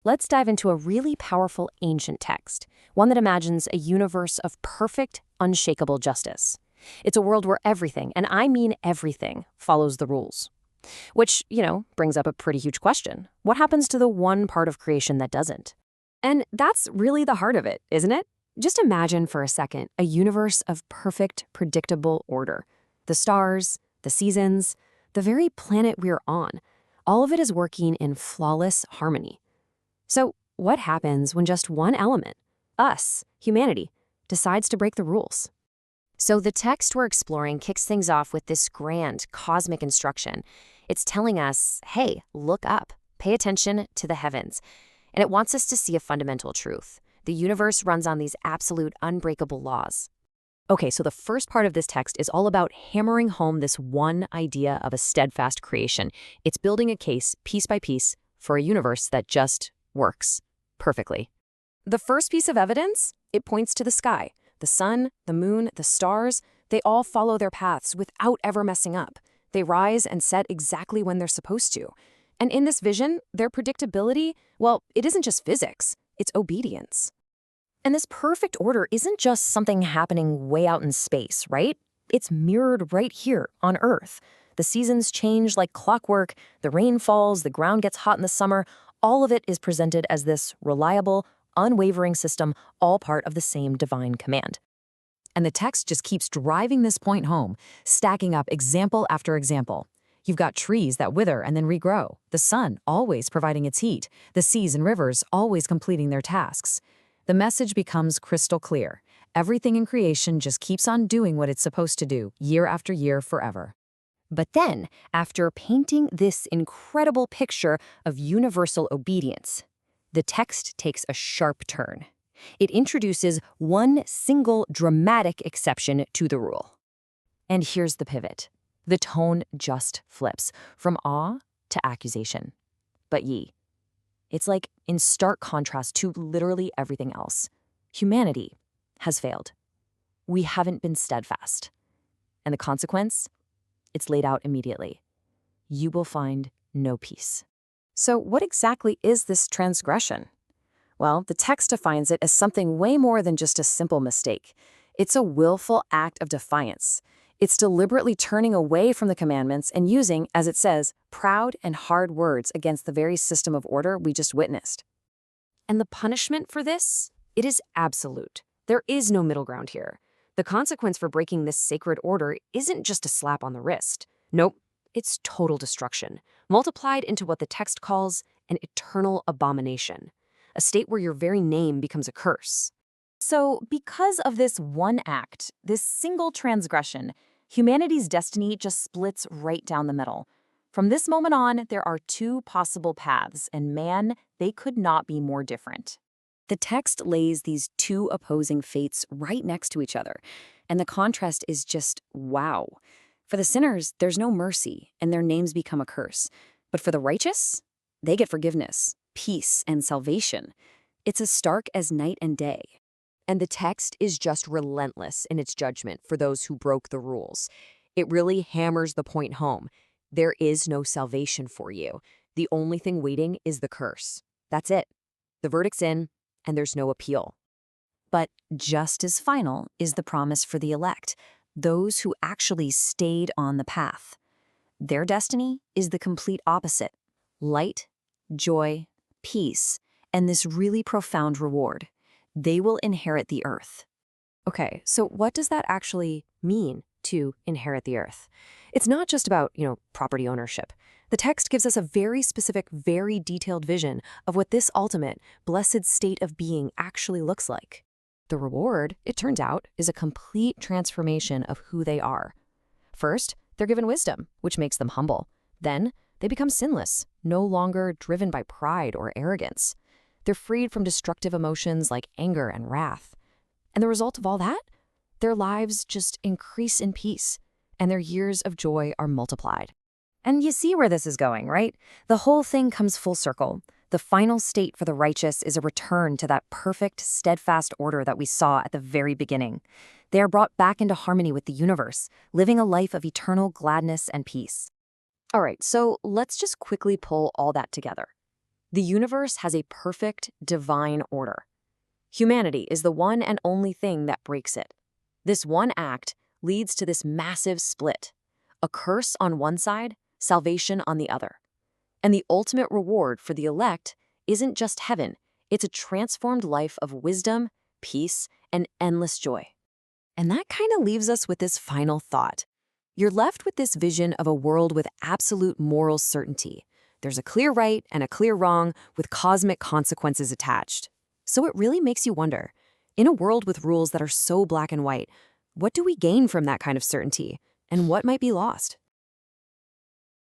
Let's dive into a really powerful ancient text, one that imagines a universe of perfect, unshakable justice. It's a world where everything, and I mean everything, follows the rules. Which, brings up a pretty huge question. What happens to the one part of creation that doesn't? And that's really the heart of it, isn't it? Just imagine for a second a universe of perfect, predictable order. The stars, the seasons, the very planet we're on, all of it is working in flawless harmony. So what happens when just one element, us, humanity, decides to break the rules? So the text we're exploring kicks things off with this grand cosmic instruction. It's telling us, hey, look up, pay attention to the heavens. And it wants us to see a fundamental truth. The universe runs on these absolute unbreakable laws. Okay, so the first part of this text is all about hammering home this one idea of a steadfast creation. It's building a case, piece by piece, for a universe that just works perfectly. The first piece of evidence, it points to the sky. The sun, the moon, the stars, they all follow their paths without ever messing up. They rise and set exactly when they're supposed to. And in this vision, their predictability, well, it isn't just physics, it's obedience. And this perfect order isn't just something happening way out in space, right? It's mirrored right here on Earth. The seasons change like clockwork, the rain falls, the ground gets hot in the summer. All of it is presented as this reliable, unwavering system, all part of the same divine command. And the text just keeps driving this point home, stacking up example after example. You've got trees that wither and then regrow, the sun always providing its heat, the seas and rivers always completing their tasks. The message becomes crystal clear. Everything in creation just keeps on doing what it's supposed to do, year after year, forever. But then, after painting this incredible picture of universal obedience, the text takes a sharp turn. It introduces one single dramatic exception to the rule. And here's the pivot. The tone just flips from awe to accusation. But it's like in stark contrast to literally everything else. Humanity has failed. We haven't been steadfast. And the consequence? It's laid out immediately. You will find no peace. So what exactly is this transgression? Well, the text defines it as something way more than just a simple mistake. It's a willful act of defiance. It's deliberately turning away from the commandments and using, as it says, proud and hard words against the very system of order we just witnessed. And the punishment for this? It is absolute. There is no middle ground here. The consequence for breaking this sacred order isn't just a slap on the wrist. Nope, it's total destruction, multiplied into what the text calls an eternal abomination, a state where your very name becomes a curse. So, because of this one act, this single transgression, humanity's destiny just splits right down the middle. From this moment on, there are two possible paths, and man, they could not be more different. The text lays these two opposing fates right next to each other, and the contrast is just wow. For the sinners, there's no mercy, and their names become a curse. But for the righteous, they get forgiveness, peace, and salvation. It's as stark as night and day. And the text is just relentless in its judgment for those who broke the rules. It really hammers the point home. There is no salvation for you. The only thing waiting is the curse. That's it. The verdict's in, and there's no appeal. But just as final is the promise for the elect, those who actually stayed on the path. Their destiny is the complete opposite: light, joy, peace, and this really profound reward. They will inherit the earth. Okay, so what does that actually mean to inherit the earth? It's not just about, property ownership. The text gives us a very specific, very detailed vision of what this ultimate, blessed state of being actually looks like. The reward, it turns out, is a complete transformation of who they are. First, they're given wisdom, which makes them humble. Then, they become sinless, no longer driven by pride or arrogance. They're freed from destructive emotions like anger and wrath. And the result of all that? Their lives just increase in peace, and their years of joy are multiplied. And you see where this is going, right? The whole thing comes full circle. The final state for the righteous is a return to that perfect, steadfast order that we saw at the very beginning. They are brought back into harmony with the universe, living a life of eternal gladness and peace. All right, so let's just quickly pull all that together. The universe has a perfect, divine order. Humanity is the one and only thing that breaks it. This one act leads to this massive split. A curse on one side, salvation on the other. And the ultimate reward for the elect isn't just heaven, it's a transformed life of wisdom, peace, and endless joy. And that kind of leaves us with this final thought. You're left with this vision of a world with absolute moral certainty. There's a clear right and a clear wrong with cosmic consequences attached. So it really makes you wonder, in a world with rules that are so black and white, what do we gain from that kind of certainty? And what might be lost?